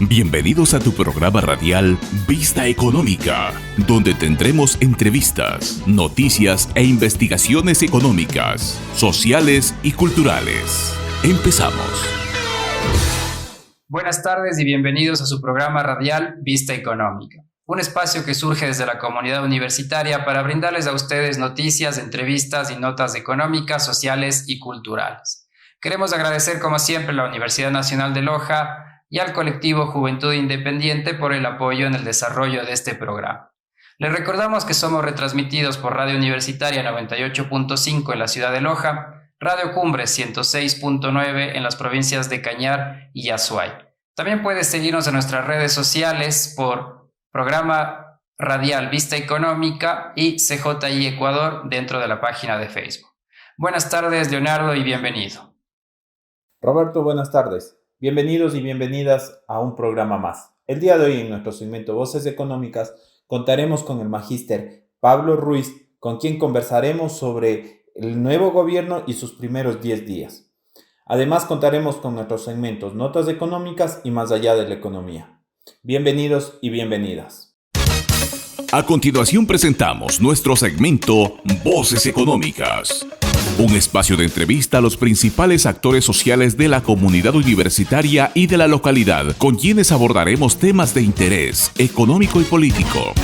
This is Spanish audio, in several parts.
Bienvenidos a tu programa radial Vista Económica, donde tendremos entrevistas, noticias e investigaciones económicas, sociales y culturales. Empezamos. Buenas tardes y bienvenidos a su programa radial Vista Económica, un espacio que surge desde la comunidad universitaria para brindarles a ustedes noticias, entrevistas y notas económicas, sociales y culturales. Queremos agradecer como siempre a la Universidad Nacional de Loja y al colectivo Juventud Independiente por el apoyo en el desarrollo de este programa. Les recordamos que somos retransmitidos por Radio Universitaria 98.5 en la ciudad de Loja, Radio Cumbres 106.9 en las provincias de Cañar y Azuay. También puedes seguirnos en nuestras redes sociales por Programa Radial Vista Económica y CJI Ecuador dentro de la página de Facebook. Buenas tardes, Leonardo, y bienvenido. Roberto, buenas tardes. Bienvenidos y bienvenidas a un programa más. El día de hoy en nuestro segmento Voces Económicas contaremos con el magíster Pablo Ruiz, con quien conversaremos sobre el nuevo gobierno y sus primeros 10 días. Además contaremos con nuestros segmentos Notas Económicas y Más allá de la economía. Bienvenidos y bienvenidas. A continuación presentamos nuestro segmento Voces Económicas. Un espacio de entrevista a los principales actores sociales de la comunidad universitaria y de la localidad, con quienes abordaremos temas de interés económico y político.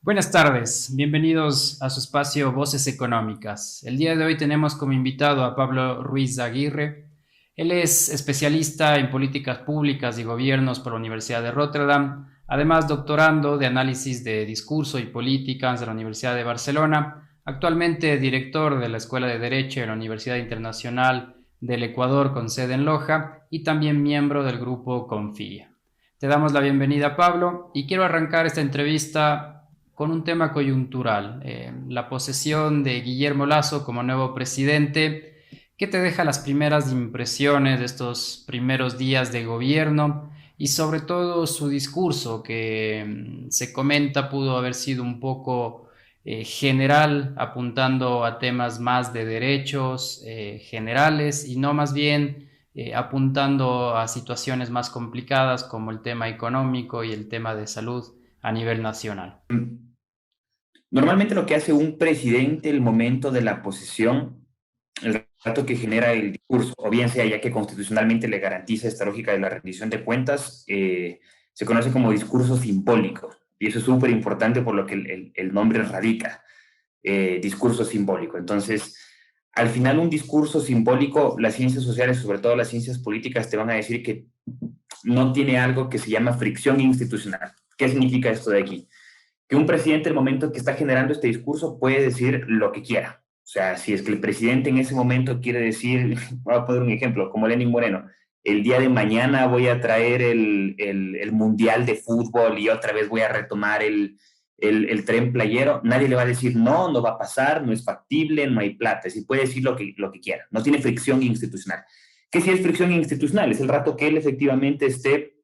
Buenas tardes, bienvenidos a su espacio Voces Económicas. El día de hoy tenemos como invitado a Pablo Ruiz Aguirre. Él es especialista en políticas públicas y gobiernos por la Universidad de Rotterdam, además doctorando de análisis de discurso y políticas de la Universidad de Barcelona. Actualmente director de la Escuela de Derecho de la Universidad Internacional del Ecuador con sede en Loja y también miembro del grupo Confía. Te damos la bienvenida, Pablo, y quiero arrancar esta entrevista con un tema coyuntural, la posesión de Guillermo Lasso como nuevo presidente. ¿Qué te deja las primeras impresiones de estos primeros días de gobierno y sobre todo su discurso que se comenta pudo haber sido un poco general, apuntando a temas más de derechos generales y no más bien apuntando a situaciones más complicadas como el tema económico y el tema de salud a nivel nacional? Normalmente lo que hace un presidente el momento de la posesión, el rato que genera el discurso, o bien sea ya que constitucionalmente le garantiza esta lógica de la rendición de cuentas, se conoce como discurso simbólico. Y eso es súper importante por lo que el nombre radica, discurso simbólico. Entonces, al final un discurso simbólico, las ciencias sociales, sobre todo las ciencias políticas, te van a decir que no tiene algo que se llama fricción institucional. ¿Qué significa esto de aquí? Que un presidente, el momento que está generando este discurso, puede decir lo que quiera. O sea, si es que el presidente en ese momento quiere decir, voy a poner un ejemplo, como Lenín Moreno, el día de mañana voy a traer el mundial de fútbol y otra vez voy a retomar el tren playero, nadie le va a decir no va a pasar, no es factible, no hay plata. Si puede decir lo que quiera, no tiene fricción institucional. ¿Qué sí es fricción institucional? Es el rato que él efectivamente esté,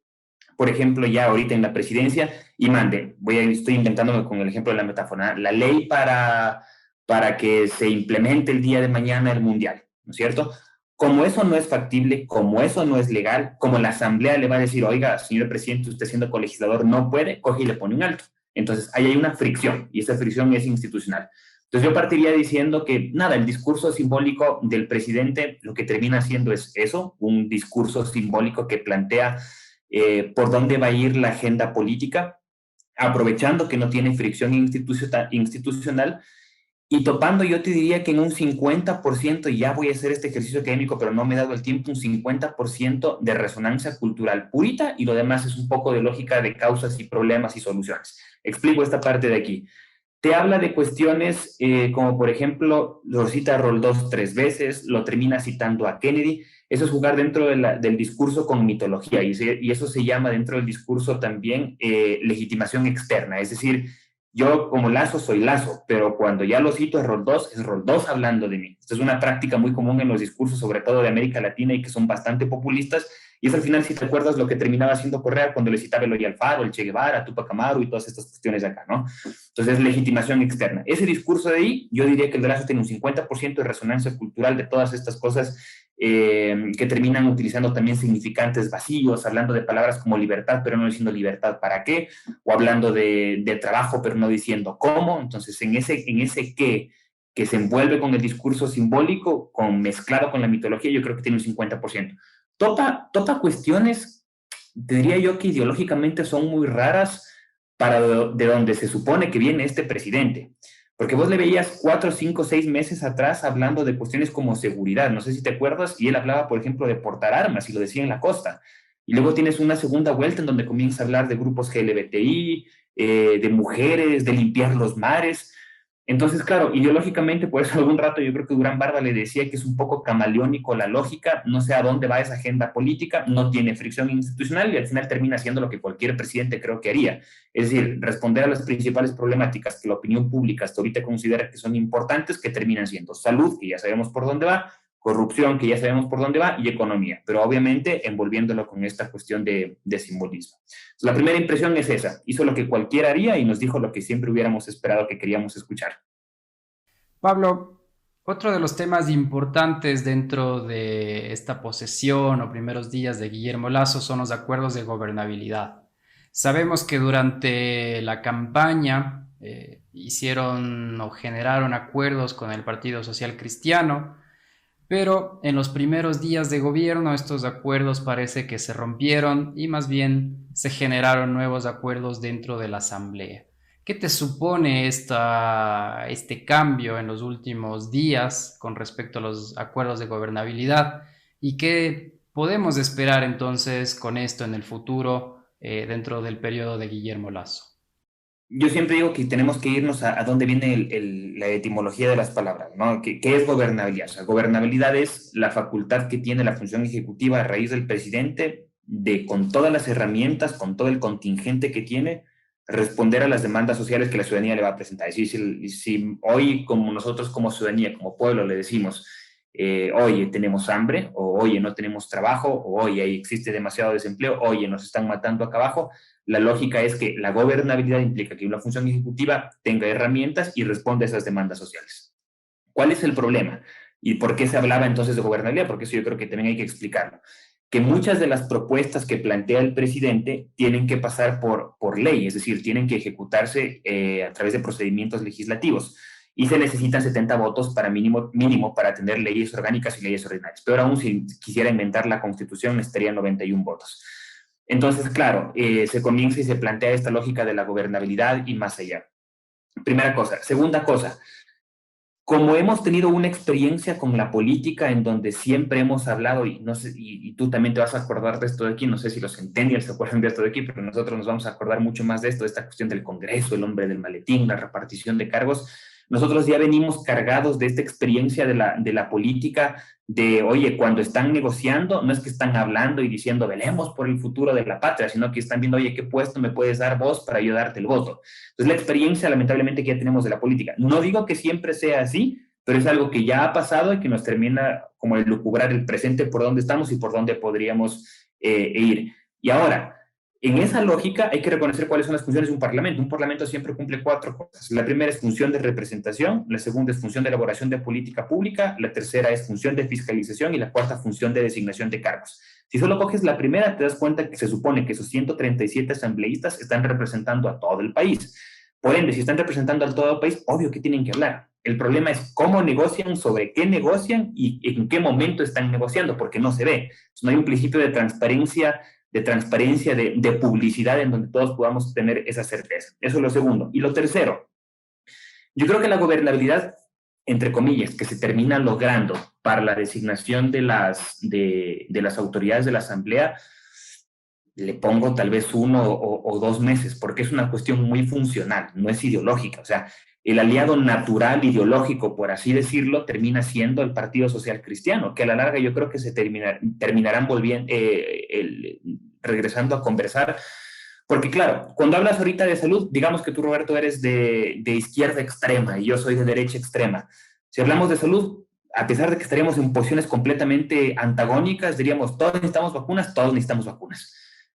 por ejemplo, ya ahorita en la presidencia y mande, estoy inventándome con el ejemplo de la metáfora, la ley para que se implemente el día de mañana el mundial, ¿no es cierto? Como eso no es factible, como eso no es legal, como la asamblea le va a decir, oiga, señor presidente, usted siendo colegislador no puede, coge y le pone un alto. Entonces, ahí hay una fricción, y esa fricción es institucional. Entonces, yo partiría diciendo que, nada, el discurso simbólico del presidente lo que termina siendo es eso, un discurso simbólico que plantea por dónde va a ir la agenda política, aprovechando que no tiene fricción institucional, y topando, yo te diría que en un 50%, ya voy a hacer este ejercicio académico, pero no me he dado el tiempo, un 50% de resonancia cultural purita y lo demás es un poco de lógica de causas y problemas y soluciones. Explico esta parte de aquí. Te habla de cuestiones como, por ejemplo, lo cita Roldós 3 veces, lo termina citando a Kennedy. Eso es jugar dentro del discurso con mitología y eso se llama dentro del discurso también legitimación externa, es decir, yo como Lasso soy Lasso, pero cuando ya lo cito es Roldós hablando de mí. Esta es una práctica muy común en los discursos, sobre todo de América Latina, y que son bastante populistas. Y es al final, si te acuerdas, lo que terminaba haciendo Correa cuando le citaba Eloy Alfaro, el Che Guevara, Tupac Amaru y todas estas cuestiones de acá, ¿no? Entonces, legitimación externa. Ese discurso de ahí, yo diría que el de Lasso tiene un 50% de resonancia cultural de todas estas cosas que terminan utilizando también significantes vacíos, hablando de palabras como libertad, pero no diciendo libertad para qué, o hablando de trabajo, pero no diciendo cómo. Entonces, en ese qué que se envuelve con el discurso simbólico, mezclado con la mitología, yo creo que tiene un 50%. Topa cuestiones, te diría yo, que ideológicamente son muy raras para de donde se supone que viene este presidente. Porque vos le veías 4, 5, 6 meses atrás hablando de cuestiones como seguridad, no sé si te acuerdas, y él hablaba, por ejemplo, de portar armas, y lo decía en la costa. Y luego tienes una segunda vuelta en donde comienza a hablar de grupos LGBTI, de mujeres, de limpiar los mares. Entonces, claro, ideológicamente, por eso algún rato yo creo que Durán Barba le decía que es un poco camaleónico la lógica, no sé a dónde va esa agenda política, no tiene fricción institucional y al final termina haciendo lo que cualquier presidente creo que haría. Es decir, responder a las principales problemáticas que la opinión pública hasta ahorita considera que son importantes, que terminan siendo salud, que ya sabemos por dónde va, corrupción, que ya sabemos por dónde va, y economía, pero obviamente envolviéndolo con esta cuestión de simbolismo. Entonces, la primera impresión es esa, hizo lo que cualquiera haría y nos dijo lo que siempre hubiéramos esperado que queríamos escuchar. Pablo, otro de los temas importantes dentro de esta posesión o primeros días de Guillermo Lasso son los acuerdos de gobernabilidad. Sabemos que durante la campaña hicieron o generaron acuerdos con el Partido Social Cristiano, pero en los primeros días de gobierno estos acuerdos parece que se rompieron y más bien se generaron nuevos acuerdos dentro de la Asamblea. ¿Qué te supone este cambio en los últimos días con respecto a los acuerdos de gobernabilidad? ¿Y qué podemos esperar entonces con esto en el futuro dentro del periodo de Guillermo Lasso? Yo siempre digo que tenemos que irnos a dónde viene la etimología de las palabras, ¿no? ¿Qué es gobernabilidad? O sea, gobernabilidad es la facultad que tiene la función ejecutiva a raíz del presidente de, con todas las herramientas, con todo el contingente que tiene, responder a las demandas sociales que la ciudadanía le va a presentar. Es decir, si hoy, como nosotros como ciudadanía, como pueblo, le decimos, oye, tenemos hambre, o oye, no tenemos trabajo, o oye, ahí existe demasiado desempleo, oye, nos están matando acá abajo, la lógica es que la gobernabilidad implica que una función ejecutiva tenga herramientas y responda a esas demandas sociales. ¿Cuál es el problema? ¿Y por qué se hablaba entonces de gobernabilidad? Porque eso yo creo que también hay que explicarlo. Que muchas de las propuestas que plantea el presidente tienen que pasar por ley, es decir, tienen que ejecutarse a través de procedimientos legislativos y se necesitan 70 votos para mínimo para tener leyes orgánicas y leyes ordinarias. Peor aún, si quisiera inventar la Constitución, necesitaría 91 votos. Entonces, claro, se comienza y se plantea esta lógica de la gobernabilidad y más allá. Primera cosa. Segunda cosa, como hemos tenido una experiencia con la política en donde siempre hemos hablado, y, no sé, y tú también te vas a acordar de esto de aquí, no sé si los centennials se acuerdan de esto de aquí, pero nosotros nos vamos a acordar mucho más de esto, de esta cuestión del Congreso, el hombre del maletín, la repartición de cargos. Nosotros ya venimos cargados de esta experiencia de la política, de, oye, cuando están negociando, no es que están hablando y diciendo, velemos por el futuro de la patria, sino que están viendo, oye, ¿qué puesto me puedes dar vos para yo darte el voto? Entonces, la experiencia, lamentablemente, que ya tenemos de la política. No digo que siempre sea así, pero es algo que ya ha pasado y que nos termina como de lucubrar el presente por dónde estamos y por dónde podríamos ir. Y ahora, en esa lógica hay que reconocer cuáles son las funciones de un parlamento. Un parlamento siempre cumple 4 cosas. La primera es función de representación, la segunda es función de elaboración de política pública, la tercera es función de fiscalización y la cuarta función de designación de cargos. Si solo coges la primera, te das cuenta que se supone que esos 137 asambleístas están representando a todo el país. Por ende, si están representando a todo el país, obvio que tienen que hablar. El problema es cómo negocian, sobre qué negocian y en qué momento están negociando, porque no se ve. Entonces, no hay un principio de transparencia, de publicidad en donde todos podamos tener esa certeza. Eso es lo segundo. Y lo tercero, yo creo que la gobernabilidad, entre comillas, que se termina logrando para la designación de las autoridades de la Asamblea, le pongo tal vez 1 o 2 meses, porque es una cuestión muy funcional, no es ideológica. O sea, el aliado natural, ideológico, por así decirlo, termina siendo el Partido Social Cristiano, que a la larga yo creo que se terminarán volviendo, regresando a conversar. Porque claro, cuando hablas ahorita de salud, digamos que tú, Roberto, eres de izquierda extrema y yo soy de derecha extrema. Si hablamos de salud, a pesar de que estaríamos en posiciones completamente antagónicas, diríamos, todos necesitamos vacunas.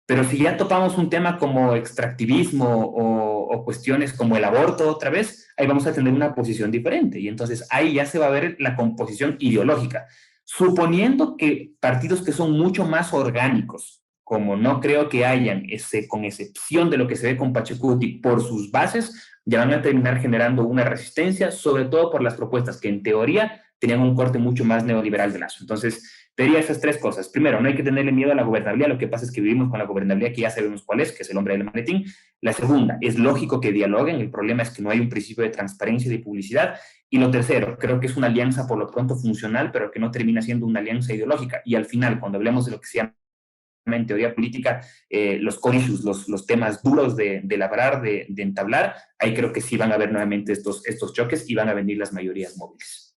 Pero si ya topamos un tema como extractivismo o cuestiones como el aborto otra vez, ahí vamos a tener una posición diferente. Y entonces ahí ya se va a ver la composición ideológica. suponiendo que partidos que son mucho más orgánicos, como no creo que hayan, con excepción de lo que se ve con Pachacuti, por sus bases, ya van a terminar generando una resistencia, sobre todo por las propuestas que en teoría tenían un corte mucho más neoliberal de Lazo. Entonces, te diría esas tres cosas. Primero, no hay que tenerle miedo a la gobernabilidad, lo que pasa es que vivimos con la gobernabilidad que ya sabemos cuál es, que es el hombre del maletín. La segunda, es lógico que dialoguen, el problema es que no hay un principio de transparencia y de publicidad. Y lo tercero, creo que es una alianza por lo pronto funcional, pero que no termina siendo una alianza ideológica. Y al final, cuando hablemos de lo que se llama en teoría política, los core issues, los temas duros de labrar, de entablar, ahí creo que sí van a haber nuevamente estos choques y van a venir las mayorías móviles.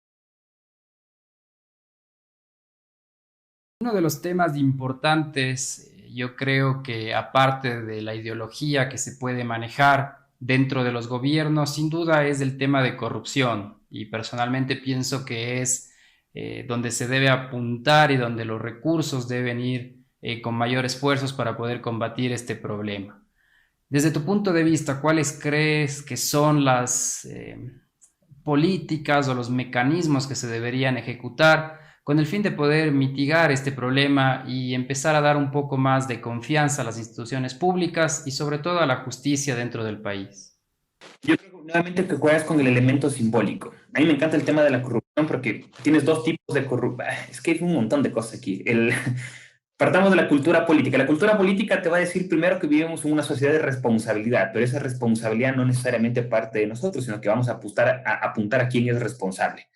Uno de los temas importantes, yo creo que aparte de la ideología que se puede manejar dentro de los gobiernos, sin duda es el tema de corrupción. Y personalmente pienso que es donde se debe apuntar y donde los recursos deben ir con mayor esfuerzos para poder combatir este problema. Desde tu punto de vista, ¿cuáles crees que son las políticas o los mecanismos que se deberían ejecutar con el fin de poder mitigar este problema y empezar a dar un poco más de confianza a las instituciones públicas y sobre todo a la justicia dentro del país? Yo creo nuevamente que juegas con el elemento simbólico. A mí me encanta el tema de la corrupción porque tienes dos tipos de corrupción. Es que hay un montón de cosas aquí. Partamos de la cultura política. La cultura política te va a decir primero que vivimos en una sociedad de responsabilidad, pero esa responsabilidad no necesariamente parte de nosotros, sino que vamos a apuntar a quién es responsable.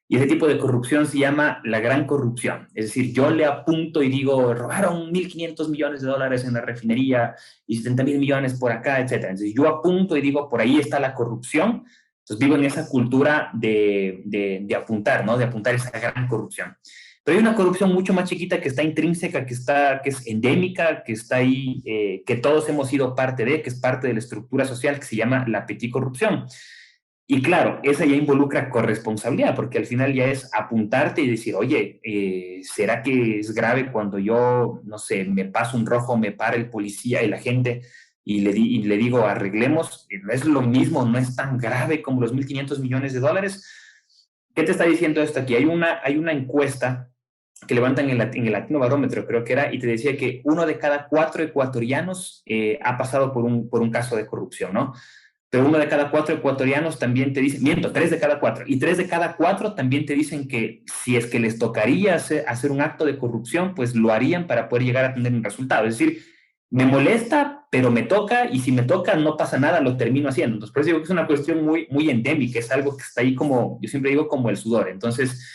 Y ese tipo de corrupción se llama la gran corrupción. Es decir, yo le apunto y digo, robaron 1.500 millones de dólares en la refinería y 70.000 millones por acá, etc. Entonces yo apunto y digo, por ahí está la corrupción. Entonces vivo en esa cultura de apuntar, ¿no? De apuntar esa gran corrupción. Pero hay una corrupción mucho más chiquita que está intrínseca, que es endémica, que está ahí, que todos hemos sido parte de, que es parte de la estructura social, que se llama la petit corrupción. Y claro, esa ya involucra corresponsabilidad, porque al final ya es apuntarte y decir, oye, ¿será que es grave cuando yo, no sé, me paso un rojo, me para el policía y la gente y le digo, arreglemos? No es lo mismo, no es tan grave como los 1.500 millones de dólares. ¿Qué te está diciendo esto aquí? Hay una encuesta que levantan en el Latino Barómetro, creo que era, y te decía que 1 de cada 4 ecuatorianos ha pasado por un caso de corrupción, ¿no? Pero 1 de cada 4 ecuatorianos también te dicen, 3 de cada 4, y 3 de cada 4 también te dicen que si es que les tocaría hacer un acto de corrupción, pues lo harían para poder llegar a tener un resultado. Es decir, me molesta, pero me toca, y si me toca no pasa nada, lo termino haciendo. Entonces, por eso digo que es una cuestión muy, muy endémica, es algo que está ahí como, yo siempre digo, como el sudor. Entonces,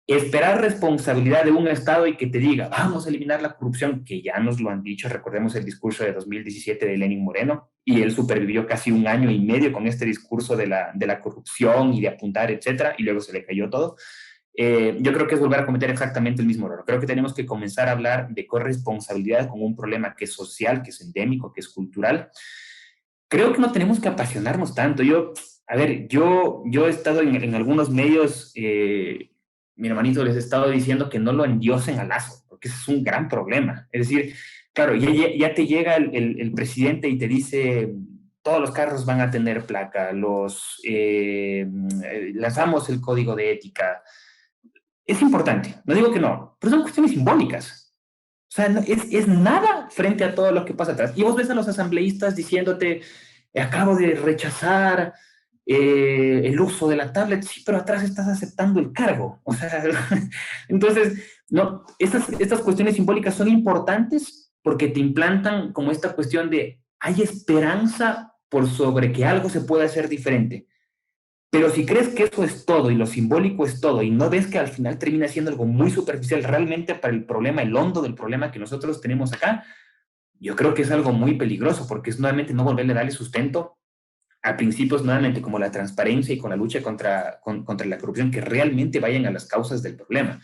esperar responsabilidad de un Estado y que te diga, vamos a eliminar la corrupción, que ya nos lo han dicho, recordemos el discurso de 2017 de Lenín Moreno, y él supervivió casi 1 año y medio con este discurso de la corrupción y de apuntar, etcétera, y luego se le cayó todo. Yo creo que es volver a cometer exactamente el mismo error. Creo que tenemos que comenzar a hablar de corresponsabilidad con un problema que es social, que es endémico, que es cultural. Creo que no tenemos que apasionarnos tanto. Yo he estado en algunos medios, mi hermanito, les he estado diciendo que no lo endiosen a Lazo, porque ese es un gran problema. Es decir, claro, ya te llega el presidente y te dice, todos los carros van a tener placa, lanzamos el código de ética. Es importante, no digo que no, pero son cuestiones simbólicas. O sea, es nada frente a todo lo que pasa atrás. Y vos ves a los asambleístas diciéndote, acabo de rechazar el uso de la tablet, sí, pero atrás estás aceptando el cargo. O sea, entonces, no, estas cuestiones simbólicas son importantes porque te implantan como esta cuestión de hay esperanza por sobre que algo se pueda hacer diferente. Pero si crees que eso es todo y lo simbólico es todo y no ves que al final termina siendo algo muy superficial realmente para el problema, el hondo del problema que nosotros tenemos acá, yo creo que es algo muy peligroso porque es nuevamente no volverle a darle sustento a principios nuevamente como la transparencia y con la lucha contra la corrupción que realmente vayan a las causas del problema.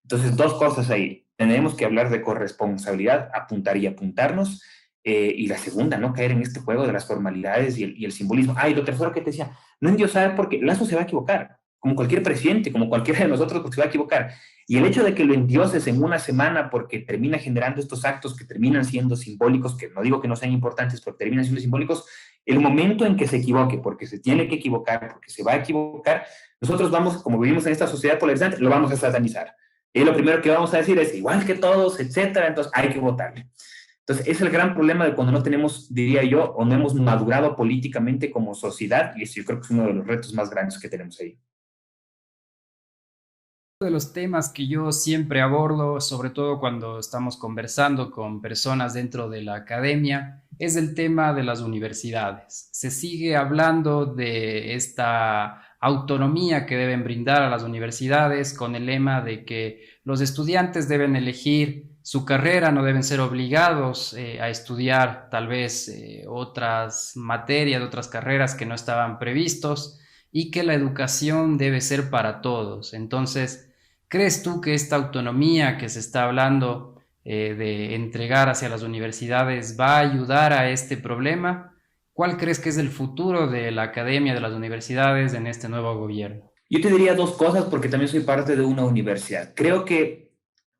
Entonces, 2 cosas ahí. Tenemos que hablar de corresponsabilidad, apuntar y apuntarnos. Y la segunda, no caer en este juego de las formalidades y el simbolismo. Y lo tercero que te decía, no endiosar porque Lazo se va a equivocar, como cualquier presidente, como cualquiera de nosotros, porque se va a equivocar. Y el hecho de que lo endioses en una semana porque termina generando estos actos que terminan siendo simbólicos, que no digo que no sean importantes, pero terminan siendo simbólicos, el momento en que se equivoque, porque se tiene que equivocar, porque se va a equivocar, nosotros vamos, como vivimos en esta sociedad polarizante, lo vamos a satanizar. Y lo primero que vamos a decir es igual que todos, etcétera, entonces hay que votarle. Entonces, es el gran problema de cuando no tenemos, diría yo, o no hemos madurado políticamente como sociedad, y eso yo creo que es uno de los retos más grandes que tenemos ahí. Uno de los temas que yo siempre abordo, sobre todo cuando estamos conversando con personas dentro de la academia, es el tema de las universidades. Se sigue hablando de esta autonomía que deben brindar a las universidades con el lema de que los estudiantes deben elegir su carrera, no deben ser obligados a estudiar tal vez otras materias, otras carreras que no estaban previstos y que la educación debe ser para todos. Entonces, ¿crees tú que esta autonomía que se está hablando de entregar hacia las universidades va a ayudar a este problema? ¿Cuál crees que es el futuro de la academia de las universidades en este nuevo gobierno? Yo te diría dos cosas porque también soy parte de una universidad. Creo que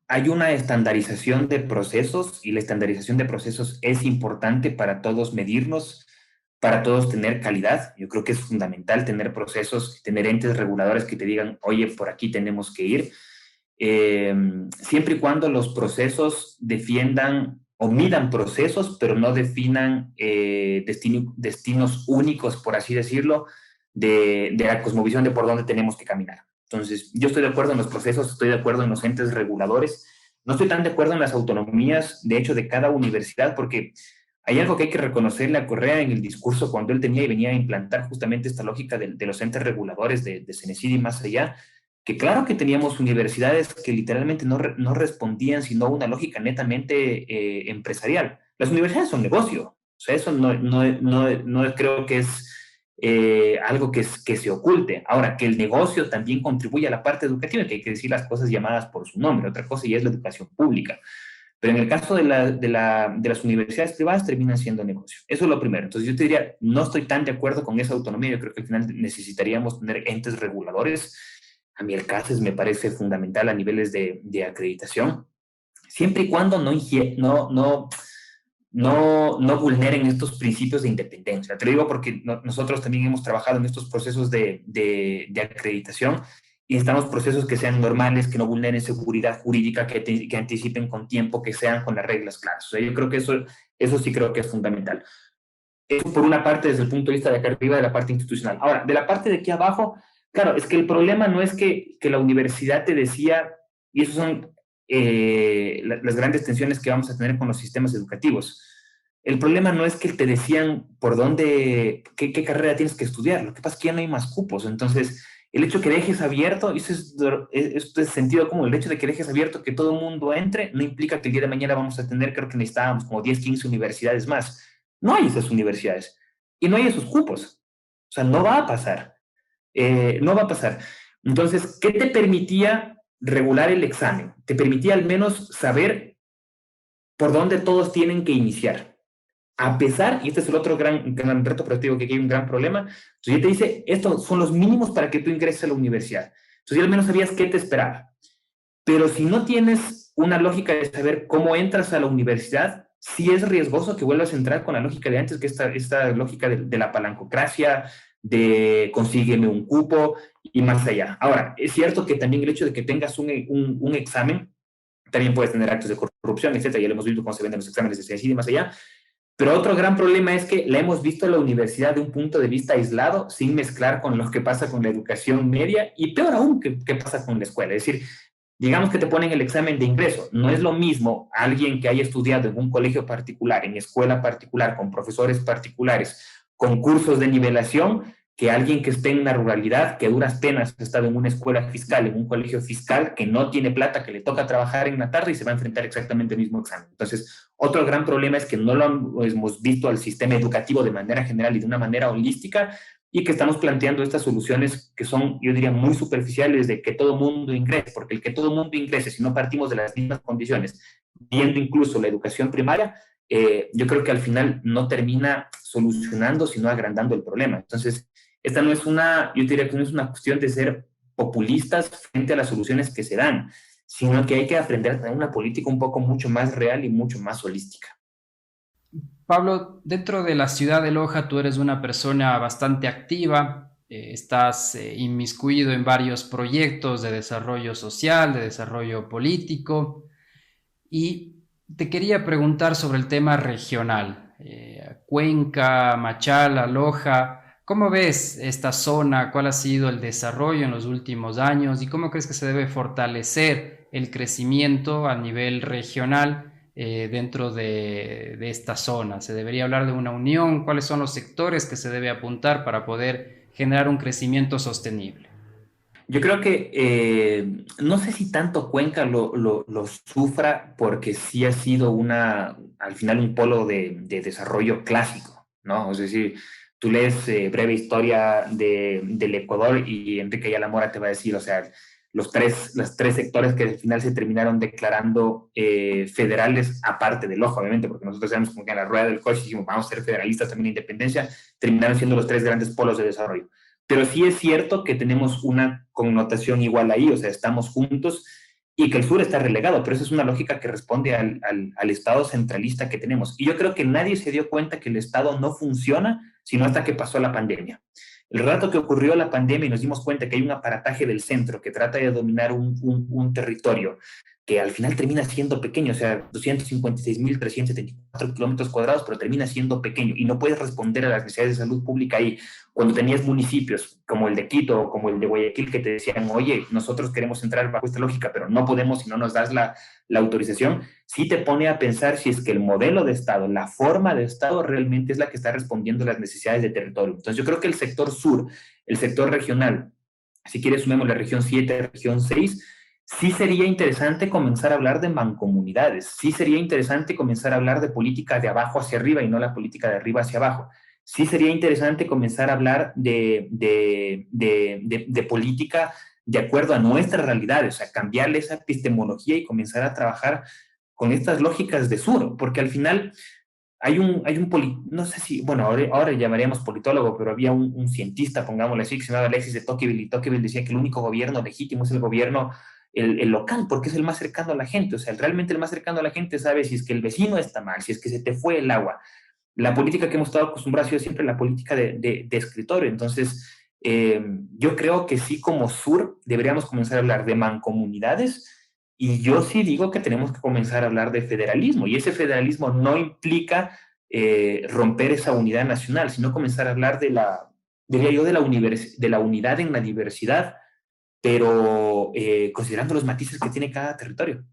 hay una estandarización de procesos y la estandarización de procesos es importante para todos medirnos, para todos tener calidad. Yo creo que es fundamental tener procesos, tener entes reguladores que te digan, oye, por aquí tenemos que ir. Siempre y cuando los procesos defiendan o midan procesos, pero no definan destinos únicos, por así decirlo, de la cosmovisión de por dónde tenemos que caminar. Entonces, yo estoy de acuerdo en los procesos, estoy de acuerdo en los entes reguladores, no estoy tan de acuerdo en las autonomías, de hecho, de cada universidad, porque hay algo que hay que reconocerle a Correa en el discurso cuando él tenía y venía a implantar justamente esta lógica de los entes reguladores de Cenecid y más allá, que claro que teníamos universidades que literalmente no respondían sino a una lógica netamente empresarial. Las universidades son negocio, o sea, eso no creo que es algo que se oculte. Ahora, que el negocio también contribuye a la parte educativa, que hay que decir las cosas llamadas por su nombre, otra cosa ya es la educación pública. Pero en el caso de las universidades privadas terminan siendo negocio. Eso es lo primero. Entonces yo te diría, no estoy tan de acuerdo con esa autonomía. Yo creo que al final necesitaríamos tener entes reguladores. A mí el CACES me parece fundamental a niveles de acreditación, siempre y cuando no vulneren estos principios de independencia. Te lo digo porque nosotros también hemos trabajado en estos procesos de acreditación y necesitamos procesos que sean normales, que no vulneren seguridad jurídica, que anticipen con tiempo, que sean con las reglas claras. O sea, yo creo que eso sí creo que es fundamental. Eso por una parte desde el punto de vista de acá arriba, de la parte institucional. Ahora, de la parte de aquí abajo, claro, es que el problema no es que la universidad te decía, y esas son las grandes tensiones que vamos a tener con los sistemas educativos. El problema no es que te decían qué carrera tienes que estudiar, lo que pasa es que ya no hay más cupos. Entonces, el hecho que dejes abierto, y esto es sentido como el hecho de que dejes abierto que todo el mundo entre, no implica que el día de mañana vamos a tener, creo que necesitábamos como 10, 15 universidades más. No hay esas universidades y no hay esos cupos. O sea, no va a pasar. No va a pasar. Entonces, ¿qué te permitía regular el examen? Te permitía al menos saber por dónde todos tienen que iniciar. A pesar, y este es el otro gran reto, pero te digo que aquí hay un gran problema, entonces ya te dice, estos son los mínimos para que tú ingreses a la universidad. Entonces ya al menos sabías qué te esperaba. Pero si no tienes una lógica de saber cómo entras a la universidad, sí es riesgoso que vuelvas a entrar con la lógica de antes, que esta lógica de la palancocracia, de consígueme un cupo y más allá. Ahora, es cierto que también el hecho de que tengas un examen, también puedes tener actos de corrupción, etcétera. Ya lo hemos visto cómo se venden los exámenes de Cenecid y más allá. Pero otro gran problema es que la hemos visto en la universidad de un punto de vista aislado, sin mezclar con lo que pasa con la educación media y peor aún, qué pasa con la escuela. Es decir, digamos que te ponen el examen de ingreso. No es lo mismo alguien que haya estudiado en un colegio particular, en escuela particular, con profesores particulares, con cursos de nivelación, que alguien que esté en una ruralidad, que a duras penas ha estado en una escuela fiscal, en un colegio fiscal, que no tiene plata, que le toca trabajar en la tarde y se va a enfrentar exactamente el mismo examen. Entonces, otro gran problema es que no lo hemos visto al sistema educativo de manera general y de una manera holística, y que estamos planteando estas soluciones que son, yo diría, muy superficiales de que todo mundo ingrese, porque el que todo mundo ingrese, si no partimos de las mismas condiciones, viendo incluso la educación primaria, yo creo que al final no termina solucionando, sino agrandando el problema. Entonces, esta no es yo diría que no es una cuestión de ser populistas frente a las soluciones que se dan, sino que hay que aprender a tener una política un poco mucho más real y mucho más holística. Pablo, dentro de la ciudad de Loja tú eres una persona bastante activa estás inmiscuido en varios proyectos de desarrollo social, de desarrollo político, y te quería preguntar sobre el tema regional. Cuenca, Machala, Loja, ¿cómo ves esta zona? ¿Cuál ha sido el desarrollo en los últimos años? ¿Y cómo crees que se debe fortalecer el crecimiento a nivel regional dentro de esta zona? ¿Se debería hablar de una unión? ¿Cuáles son los sectores que se debe apuntar para poder generar un crecimiento sostenible? Yo creo que no sé si tanto Cuenca lo sufra porque sí ha sido al final un polo de desarrollo clásico, ¿no? Es decir, tú lees Breve Historia del Ecuador y Enrique Ayala Mora te va a decir, o sea, los tres sectores que al final se terminaron declarando federales, aparte del ojo, obviamente, porque nosotros sabemos como que en la rueda del coche dijimos, vamos a ser federalistas también de independencia, terminaron siendo los tres grandes polos de desarrollo. Pero sí es cierto que tenemos una connotación igual ahí, o sea, estamos juntos y que el sur está relegado, pero esa es una lógica que responde al Estado centralista que tenemos. Y yo creo que nadie se dio cuenta que el Estado no funciona sino hasta que pasó la pandemia. El rato que ocurrió la pandemia y nos dimos cuenta que hay un aparataje del centro que trata de dominar un territorio que al final termina siendo pequeño, o sea, 256.374 kilómetros cuadrados, pero termina siendo pequeño y no puedes responder a las necesidades de salud pública ahí. Cuando tenías municipios como el de Quito o como el de Guayaquil que te decían, oye, nosotros queremos entrar bajo esta lógica, pero no podemos si no nos das la autorización, sí te pone a pensar si es que el modelo de Estado, la forma de Estado realmente es la que está respondiendo a las necesidades de territorio. Entonces yo creo que el sector sur, el sector regional, si quieres sumemos la región 7, región 6, sí sería interesante comenzar a hablar de mancomunidades, sí sería interesante comenzar a hablar de política de abajo hacia arriba y no la política de arriba hacia abajo. Sí sería interesante comenzar a hablar de política de acuerdo a nuestras realidades, o sea, cambiarle esa epistemología y comenzar a trabajar con estas lógicas de sur, porque al final no sé si, bueno, ahora llamaríamos politólogo, pero había un cientista, pongámosle así, que se llamaba Alexis de Tocqueville, y Tocqueville decía que el único gobierno legítimo es el gobierno el local, porque es el más cercano a la gente, o sea, realmente el más cercano a la gente sabe si es que el vecino está mal, si es que se te fue el agua. La política que hemos estado acostumbrados ha sido siempre la política de escritorio, entonces yo creo que sí como sur deberíamos comenzar a hablar de mancomunidades y yo sí digo que tenemos que comenzar a hablar de federalismo y ese federalismo no implica romper esa unidad nacional, sino comenzar a hablar diría yo, de la unidad en la diversidad, pero considerando los matices que tiene cada territorio.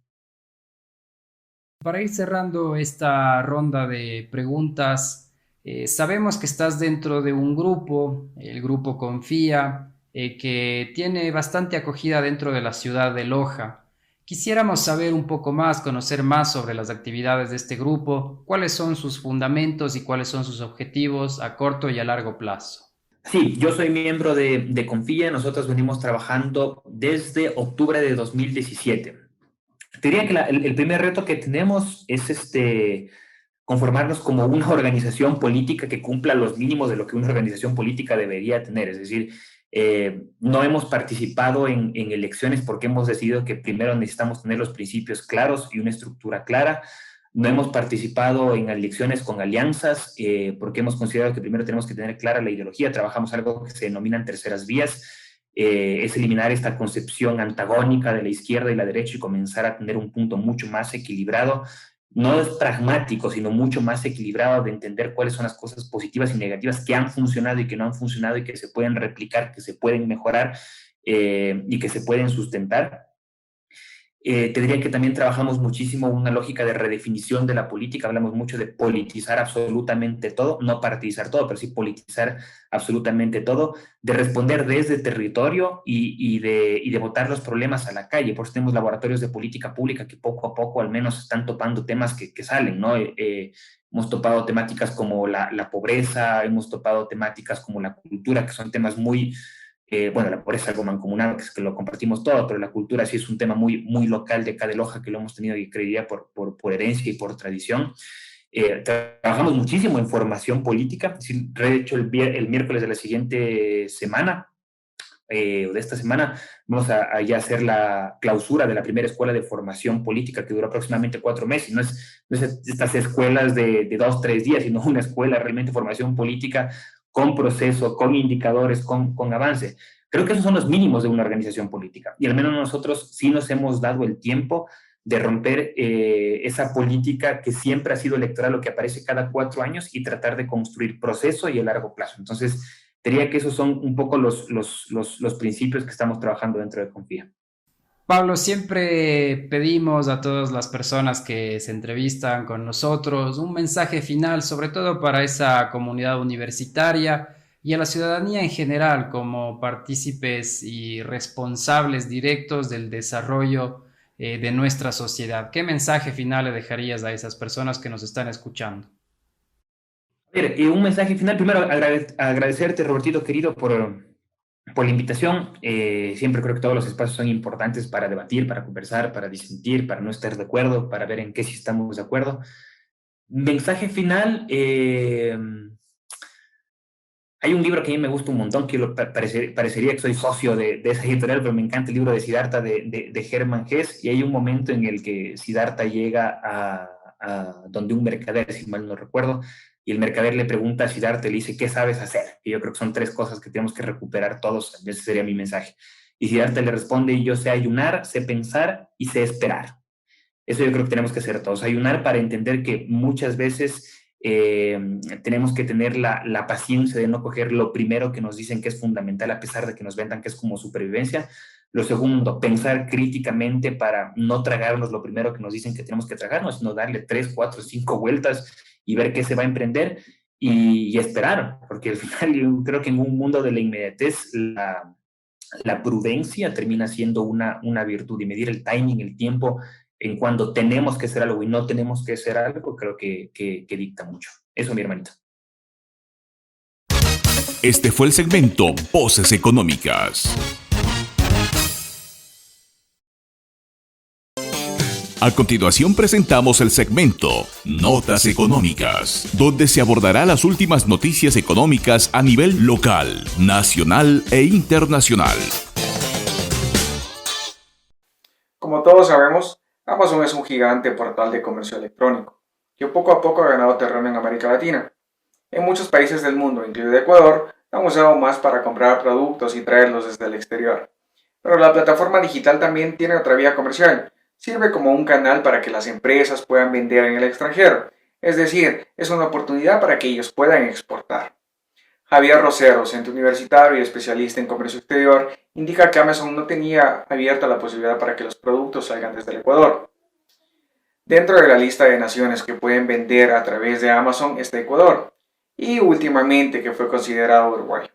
Para ir cerrando esta ronda de preguntas, sabemos que estás dentro de un grupo, el grupo Confía, que tiene bastante acogida dentro de la ciudad de Loja. Quisiéramos saber un poco más, conocer más sobre las actividades de este grupo, cuáles son sus fundamentos y cuáles son sus objetivos a corto y a largo plazo. Sí, yo soy miembro de Confía, nosotros venimos trabajando desde octubre de 2017. Te diría que el primer reto que tenemos es conformarnos como una organización política que cumpla los mínimos de lo que una organización política debería tener. Es decir, no hemos participado en elecciones porque hemos decidido que primero necesitamos tener los principios claros y una estructura clara. No hemos participado en elecciones con alianzas porque hemos considerado que primero tenemos que tener clara la ideología. Trabajamos algo que se denominan terceras vías. Es eliminar esta concepción antagónica de la izquierda y la derecha y comenzar a tener un punto mucho más equilibrado. No es pragmático, sino mucho más equilibrado de entender cuáles son las cosas positivas y negativas que han funcionado y que no han funcionado y que se pueden replicar, que se pueden mejorar y que se pueden sustentar. Te diría que también trabajamos muchísimo una lógica de redefinición de la política, hablamos mucho de politizar absolutamente todo, no partidizar todo, pero sí politizar absolutamente todo, de responder desde territorio y de botar los problemas a la calle. Por eso tenemos laboratorios de política pública que poco a poco al menos están topando temas que salen, ¿no? Hemos topado temáticas como la pobreza, hemos topado temáticas como la cultura, que son temas muy... bueno, la pobreza es algo mancomunado, que es que lo compartimos todo, pero la cultura sí es un tema muy, muy local de acá de Loja, que lo hemos tenido y creería por herencia y por tradición. Trabajamos muchísimo en formación política. De hecho, el miércoles de la siguiente semana, de esta semana, vamos a ya hacer la clausura de la primera escuela de formación política que dura aproximadamente 4 meses. No es estas escuelas de 2, 3 días, sino una escuela realmente de formación política con proceso, con indicadores, con avance. Creo que esos son los mínimos de una organización política. Y al menos nosotros sí nos hemos dado el tiempo de romper esa política que siempre ha sido electoral o que aparece cada 4 años y tratar de construir proceso y a largo plazo. Entonces, diría que esos son un poco los principios que estamos trabajando dentro de Confía. Pablo, siempre pedimos a todas las personas que se entrevistan con nosotros un mensaje final, sobre todo para esa comunidad universitaria y a la ciudadanía en general, como partícipes y responsables directos del desarrollo de nuestra sociedad. ¿Qué mensaje final le dejarías a esas personas que nos están escuchando? A ver, un mensaje final. Primero, agradecerte, Robertito, querido, por la invitación. Siempre creo que todos los espacios son importantes para debatir, para conversar, para disentir, para no estar de acuerdo, para ver en qué sí estamos de acuerdo. Mensaje final. Hay un libro que a mí me gusta un montón, que parecería que soy socio de esa editorial, pero me encanta el libro de Siddhartha de Hermann Hesse, y hay un momento en el que Siddhartha llega a donde un mercader, si mal no recuerdo, y el mercader le pregunta a Siddhartha, le dice, ¿qué sabes hacer? Y yo creo que son 3 cosas que tenemos que recuperar todos, ese sería mi mensaje. Y Siddhartha le responde, yo sé ayunar, sé pensar y sé esperar. Eso yo creo que tenemos que hacer todos, ayunar para entender que muchas veces tenemos que tener la paciencia de no coger lo primero que nos dicen que es fundamental, a pesar de que nos vendan que es como supervivencia. Lo segundo, pensar críticamente para no tragarnos lo primero que nos dicen que tenemos que tragarnos, sino darle 3, 4, 5 vueltas y ver qué se va a emprender y esperar, porque al final yo creo que en un mundo de la inmediatez la prudencia termina siendo una virtud, y medir el timing, el tiempo, en cuando tenemos que hacer algo y no tenemos que hacer algo, creo que dicta mucho. Eso, mi hermanito. Este fue el segmento Voces Económicas. A continuación presentamos el segmento Notas Económicas, donde se abordará las últimas noticias económicas a nivel local, nacional e internacional. Como todos sabemos, Amazon es un gigante portal de comercio electrónico, que poco a poco ha ganado terreno en América Latina. En muchos países del mundo, incluido Ecuador, han usado más para comprar productos y traerlos desde el exterior. Pero la plataforma digital también tiene otra vía comercial. Sirve como un canal para que las empresas puedan vender en el extranjero, es decir, es una oportunidad para que ellos puedan exportar. Javier Rosero, centro universitario y especialista en comercio exterior, indica que Amazon no tenía abierta la posibilidad para que los productos salgan desde el Ecuador. Dentro de la lista de naciones que pueden vender a través de Amazon está Ecuador, y últimamente que fue considerado Uruguay.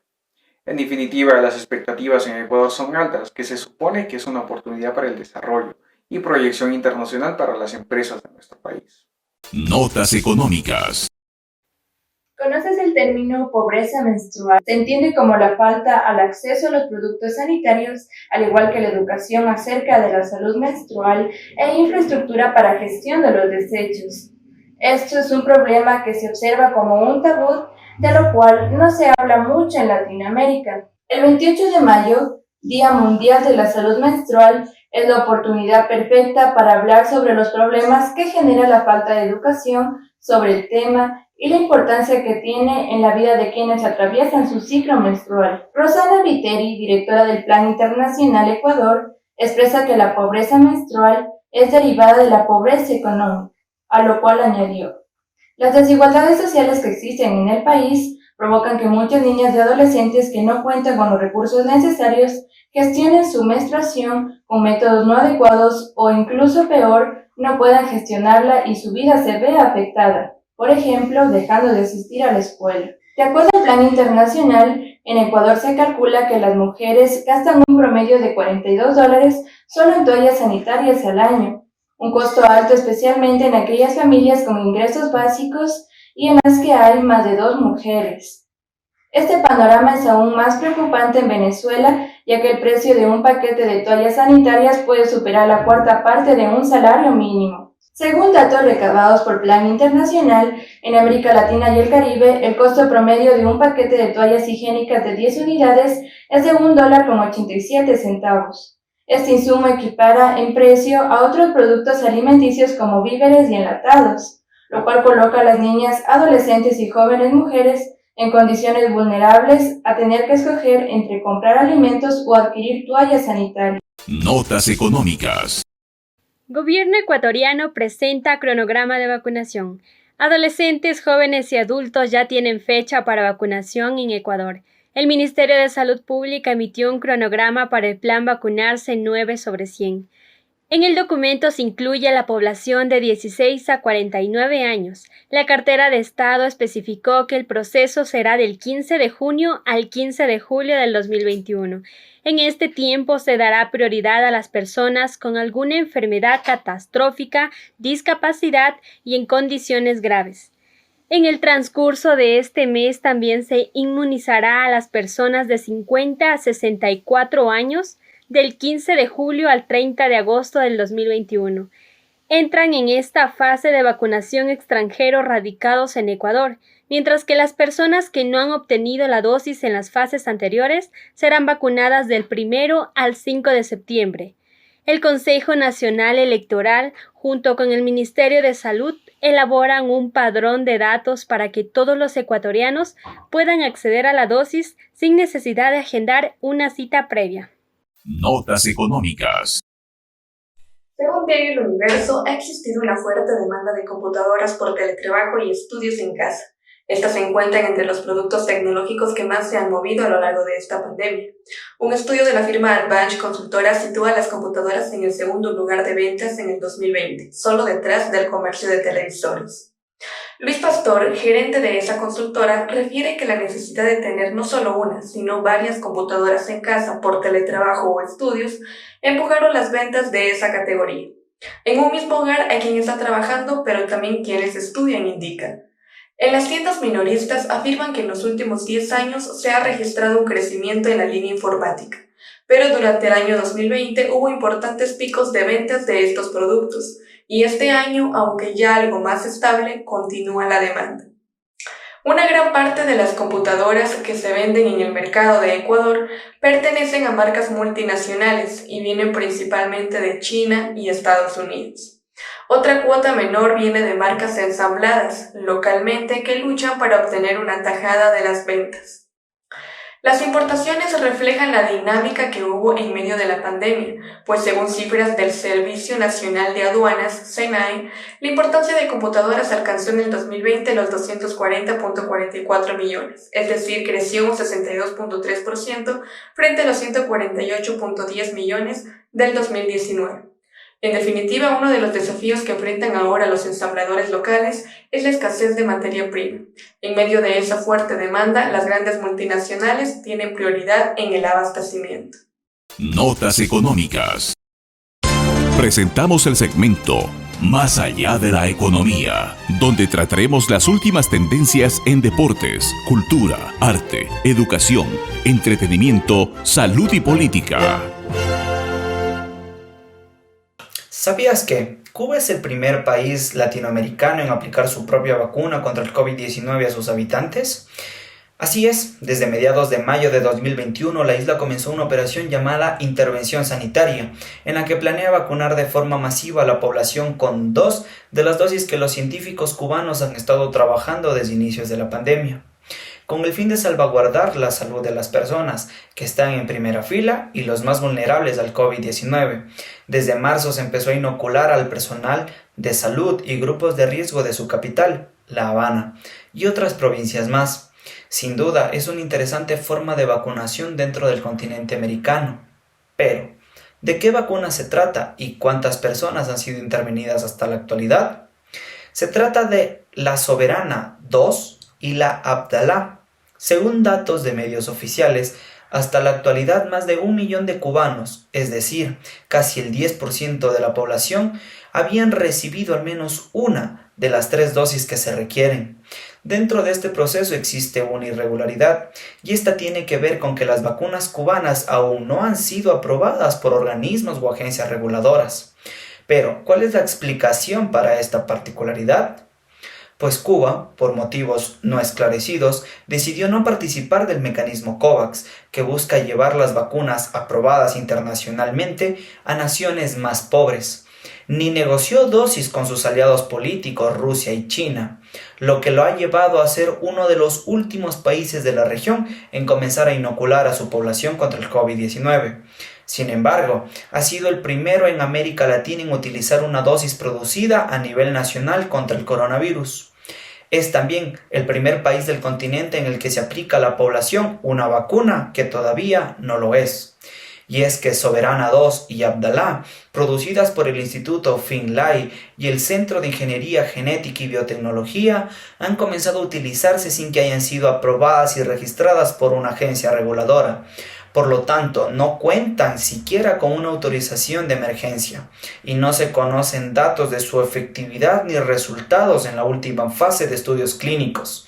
En definitiva, las expectativas en Ecuador son altas, que se supone que es una oportunidad para el desarrollo y proyección internacional para las empresas de nuestro país. Notas Económicas. ¿Conoces el término pobreza menstrual? Se entiende como la falta al acceso a los productos sanitarios, al igual que la educación acerca de la salud menstrual e infraestructura para gestión de los desechos. Esto es un problema que se observa como un tabú, de lo cual no se habla mucho en Latinoamérica. El 28 de mayo, Día Mundial de la Salud Menstrual, es la oportunidad perfecta para hablar sobre los problemas que genera la falta de educación sobre el tema y la importancia que tiene en la vida de quienes atraviesan su ciclo menstrual. Rosana Viteri, directora del Plan Internacional Ecuador, expresa que la pobreza menstrual es derivada de la pobreza económica, a lo cual añadió: las desigualdades sociales que existen en el país provocan que muchas niñas y adolescentes que no cuentan con los recursos necesarios gestionen su menstruación con métodos no adecuados o incluso peor, no puedan gestionarla y su vida se vea afectada. Por ejemplo, dejando de asistir a la escuela. De acuerdo al Plan Internacional, en Ecuador se calcula que las mujeres gastan un promedio de $42 solo en toallas sanitarias al año, un costo alto especialmente en aquellas familias con ingresos básicos y en las que hay más de 2 mujeres. Este panorama es aún más preocupante en Venezuela, ya que el precio de un paquete de toallas sanitarias puede superar la 1/4 parte de un salario mínimo. Según datos recabados por Plan Internacional, en América Latina y el Caribe, el costo promedio de un paquete de toallas higiénicas de 10 unidades es de $1.87. Este insumo equipara en precio a otros productos alimenticios como víveres y enlatados, lo cual coloca a las niñas, adolescentes y jóvenes mujeres en condiciones vulnerables a tener que escoger entre comprar alimentos o adquirir toallas sanitarias. Notas económicas. Gobierno ecuatoriano presenta cronograma de vacunación. Adolescentes, jóvenes y adultos ya tienen fecha para vacunación en Ecuador. El Ministerio de Salud Pública emitió un cronograma para el plan vacunarse 9/100. En el documento se incluye la población de 16 a 49 años. La cartera de Estado especificó que el proceso será del 15 de junio al 15 de julio del 2021. En este tiempo se dará prioridad a las personas con alguna enfermedad catastrófica, discapacidad y en condiciones graves. En el transcurso de este mes también se inmunizará a las personas de 50 a 64 años, del 15 de julio al 30 de agosto del 2021. Entran en esta fase de vacunación extranjeros radicados en Ecuador, mientras que las personas que no han obtenido la dosis en las fases anteriores serán vacunadas del 1 al 5 de septiembre. El Consejo Nacional Electoral, junto con el Ministerio de Salud, elaboran un padrón de datos para que todos los ecuatorianos puedan acceder a la dosis sin necesidad de agendar una cita previa. Notas económicas. Según Diario El Universo, ha existido una fuerte demanda de computadoras por teletrabajo y estudios en casa. Estas se encuentran entre los productos tecnológicos que más se han movido a lo largo de esta pandemia. Un estudio de la firma Advantage Consultora sitúa las computadoras en el segundo lugar de ventas en el 2020, solo detrás del comercio de televisores. Luis Pastor, gerente de esa consultora, refiere que la necesidad de tener no solo una, sino varias computadoras en casa por teletrabajo o estudios empujaron las ventas de esa categoría. En un mismo hogar hay quien está trabajando, pero también quienes estudian, indican. En las tiendas minoristas afirman que en los últimos 10 años se ha registrado un crecimiento en la línea informática, pero durante el año 2020 hubo importantes picos de ventas de estos productos, y este año, aunque ya algo más estable, continúa la demanda. Una gran parte de las computadoras que se venden en el mercado de Ecuador pertenecen a marcas multinacionales y vienen principalmente de China y Estados Unidos. Otra cuota menor viene de marcas ensambladas localmente que luchan para obtener una tajada de las ventas. Las importaciones reflejan la dinámica que hubo en medio de la pandemia, pues según cifras del Servicio Nacional de Aduanas, SENAI, la importación de computadoras alcanzó en el 2020 los 240.44 millones, es decir, creció un 62.3% frente a los 148.10 millones del 2019. En definitiva, uno de los desafíos que enfrentan ahora los ensambladores locales es la escasez de materia prima. En medio de esa fuerte demanda, las grandes multinacionales tienen prioridad en el abastecimiento. Notas económicas. Presentamos el segmento Más allá de la economía, donde trataremos las últimas tendencias en deportes, cultura, arte, educación, entretenimiento, salud y política. ¿Sabías que Cuba es el primer país latinoamericano en aplicar su propia vacuna contra el COVID-19 a sus habitantes? Así es, desde mediados de mayo de 2021 la isla comenzó una operación llamada Intervención Sanitaria, en la que planea vacunar de forma masiva a la población con 2 de las dosis que los científicos cubanos han estado trabajando desde inicios de la pandemia, con el fin de salvaguardar la salud de las personas que están en primera fila y los más vulnerables al COVID-19. Desde marzo se empezó a inocular al personal de salud y grupos de riesgo de su capital, La Habana, y otras provincias más. Sin duda, es una interesante forma de vacunación dentro del continente americano. Pero, ¿de qué vacuna se trata y cuántas personas han sido intervenidas hasta la actualidad? Se trata de la Soberana 2 y la Abdalá. Según datos de medios oficiales, hasta la actualidad más de 1 millón de cubanos, es decir, casi el 10% de la población, habían recibido al menos una de las 3 dosis que se requieren. Dentro de este proceso existe una irregularidad, y esta tiene que ver con que las vacunas cubanas aún no han sido aprobadas por organismos o agencias reguladoras. Pero, ¿cuál es la explicación para esta particularidad? Pues Cuba, por motivos no esclarecidos, decidió no participar del mecanismo COVAX, que busca llevar las vacunas aprobadas internacionalmente a naciones más pobres. ni negoció dosis con sus aliados políticos Rusia y China, lo que lo ha llevado a ser uno de los últimos países de la región en comenzar a inocular a su población contra el COVID-19. Sin embargo, ha sido el primero en América Latina en utilizar una dosis producida a nivel nacional contra el coronavirus. Es también el primer país del continente en el que se aplica a la población una vacuna que todavía no lo es. Y es que Soberana 2 y Abdalá, producidas por el Instituto Finlay y el Centro de Ingeniería Genética y Biotecnología, han comenzado a utilizarse sin que hayan sido aprobadas y registradas por una agencia reguladora. Por lo tanto, no cuentan siquiera con una autorización de emergencia y no se conocen datos de su efectividad ni resultados en la última fase de estudios clínicos.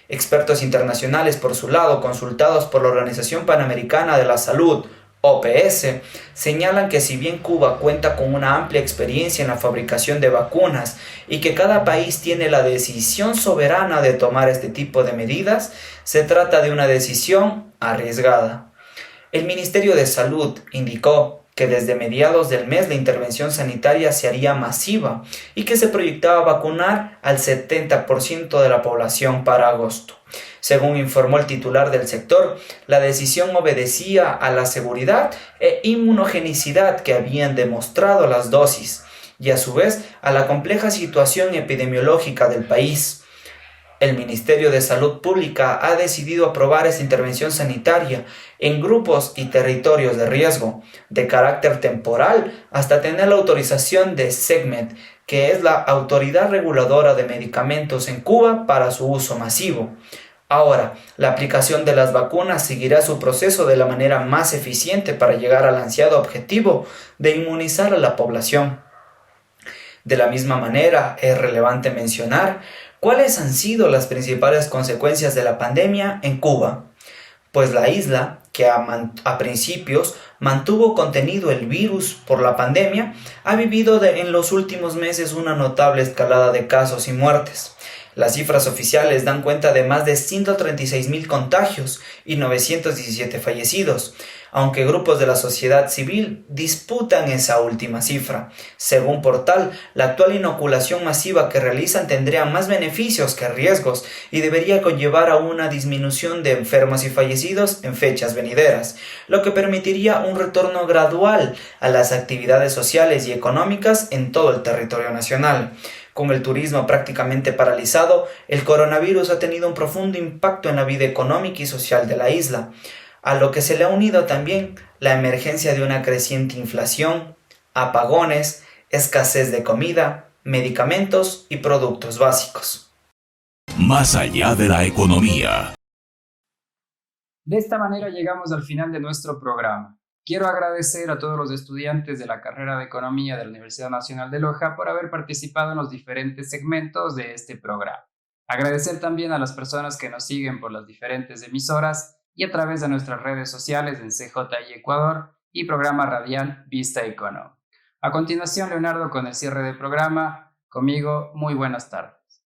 Expertos internacionales, por su lado, consultados por la Organización Panamericana de la Salud, OPS, señalan que si bien Cuba cuenta con una amplia experiencia en la fabricación de vacunas y que cada país tiene la decisión soberana de tomar este tipo de medidas, se trata de una decisión arriesgada. El Ministerio de Salud indicó que desde mediados del mes la intervención sanitaria se haría masiva y que se proyectaba vacunar al 70% de la población para agosto. Según informó el titular del sector, la decisión obedecía a la seguridad e inmunogenicidad que habían demostrado las dosis y a su vez a la compleja situación epidemiológica del país. El Ministerio de Salud Pública ha decidido aprobar esta intervención sanitaria en grupos y territorios de riesgo, de carácter temporal, hasta tener la autorización de SECMED, que es la autoridad reguladora de medicamentos en Cuba para su uso masivo. Ahora, la aplicación de las vacunas seguirá su proceso de la manera más eficiente para llegar al ansiado objetivo de inmunizar a la población. De la misma manera, es relevante mencionar ¿cuáles han sido las principales consecuencias de la pandemia en Cuba? Pues la isla, que a principios mantuvo contenido el virus por la pandemia, ha vivido en los últimos meses una notable escalada de casos y muertes. Las cifras oficiales dan cuenta de más de 136.000 contagios y 917 fallecidos, aunque grupos de la sociedad civil disputan esa última cifra. Según Portal, la actual inoculación masiva que realizan tendría más beneficios que riesgos y debería conllevar a una disminución de enfermos y fallecidos en fechas venideras, lo que permitiría un retorno gradual a las actividades sociales y económicas en todo el territorio nacional. Con el turismo prácticamente paralizado, el coronavirus ha tenido un profundo impacto en la vida económica y social de la isla, a lo que se le ha unido también la emergencia de una creciente inflación, apagones, escasez de comida, medicamentos y productos básicos. Más allá de la economía. De esta manera llegamos al final de nuestro programa. Quiero agradecer a todos los estudiantes de la carrera de Economía de la Universidad Nacional de Loja por haber participado en los diferentes segmentos de este programa. Agradecer también a las personas que nos siguen por las diferentes emisoras y a través de nuestras redes sociales en CJI Ecuador y programa radial Vista Econo. A continuación, Leonardo, con el cierre del programa. Conmigo, muy buenas tardes.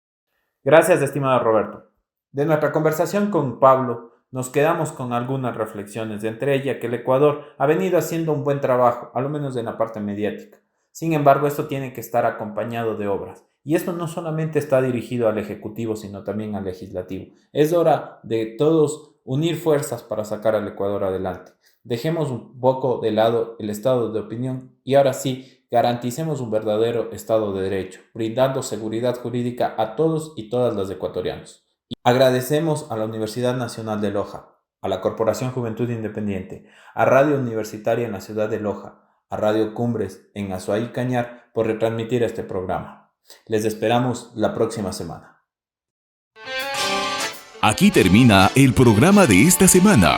Gracias, estimado Roberto. De nuestra conversación con Pablo, nos quedamos con algunas reflexiones, entre ellas que el Ecuador ha venido haciendo un buen trabajo, a lo menos en la parte mediática. Sin embargo, esto tiene que estar acompañado de obras. Y esto no solamente está dirigido al Ejecutivo, sino también al Legislativo. Es hora de todos unir fuerzas para sacar al Ecuador adelante. Dejemos un poco de lado el estado de opinión y ahora sí, garanticemos un verdadero Estado de Derecho, brindando seguridad jurídica a todos y todas las ecuatorianos. Agradecemos a la Universidad Nacional de Loja, a la Corporación Juventud Independiente, a Radio Universitaria en la ciudad de Loja, a Radio Cumbres en Azuay Cañar por retransmitir este programa. Les esperamos la próxima semana. Aquí termina el programa de esta semana.